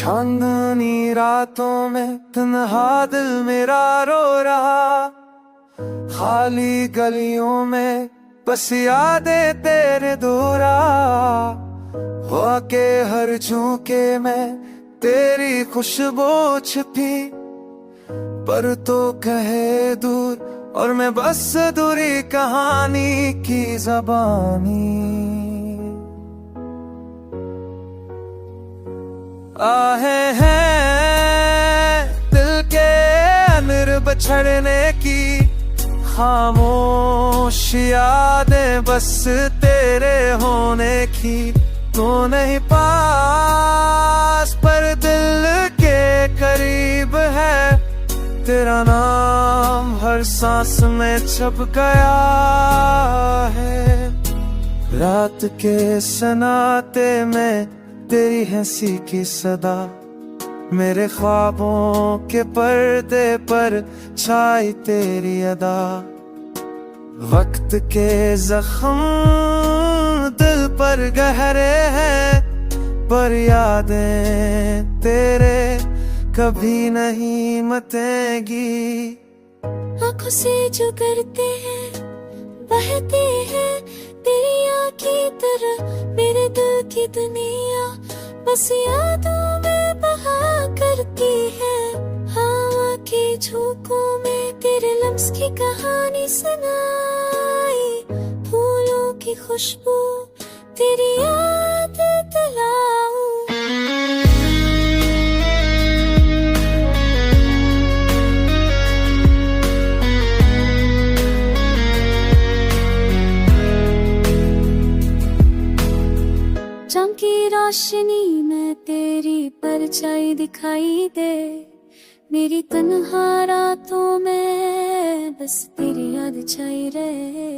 चांदनी रातों में तन्हा दिल मेरा रो रहा, खाली गलियों में बस यादें तेरे दूरा। हुआ के हर झोंके में तेरी खुशबू छिपी, पर तो कहे दूर और मैं बस दूरी कहानी की ज़बानी। आहें हैं दिल के अंदर बछड़ने की, खामोश यादें बस तेरे होने की। तू नहीं पास पर दिल के करीब है, तेरा नाम हर सांस में छप गया है। रात के सन्नाटे में तेरी हंसी की सदा, मेरे ख्वाबों के पर्दे पर छाई तेरी अदा। वक्त के जख्म दिल पर गहरे हैं, पर यादें तेरे कभी नहीं मिटेंगी। आँखों से जो करते हैं बहते हैं तेरी आँख की तरह, मेरे दिल की दुनिया बस यादों में बहा करती है। हवा के झोंकों में तेरे लम्स की कहानी सुनाई, फूलों की खुशबू तेरी याद दिलाऊं। चाँद की रोशनी में तेरी परछाई दिखाई दे, मेरी तन्हा रातों में बस तेरी याद छाई रहे।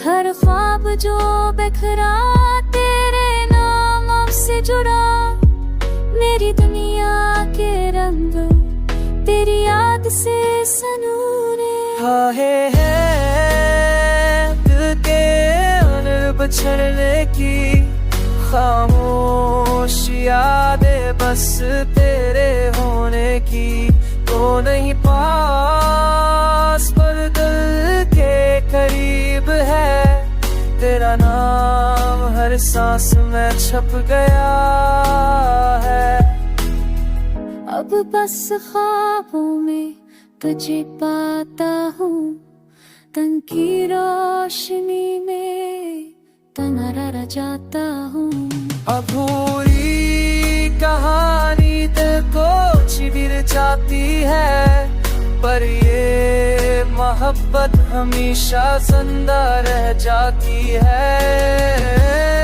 हर ख्वाब जो बिखरा तेरे नाम से जुड़ा, मेरी दुनिया के रंग तेरी याद से सनूरे। आहें हैं दिल के अंदर बछड़ने की, खामोश यादें बस तेरे होने की। तो नहीं पास पर दिल के करीब है, तेरा नाम हर सांस में छप गया है। अब बस ख्वाबों में तुझे पाता हूँ, तन की रोशनी में तन्हा रह जाता हूँ। अधूरी कहानी दिल को चिबिर जाती है, पर ये मोहब्बत हमेशा जिंदा रह जाती है।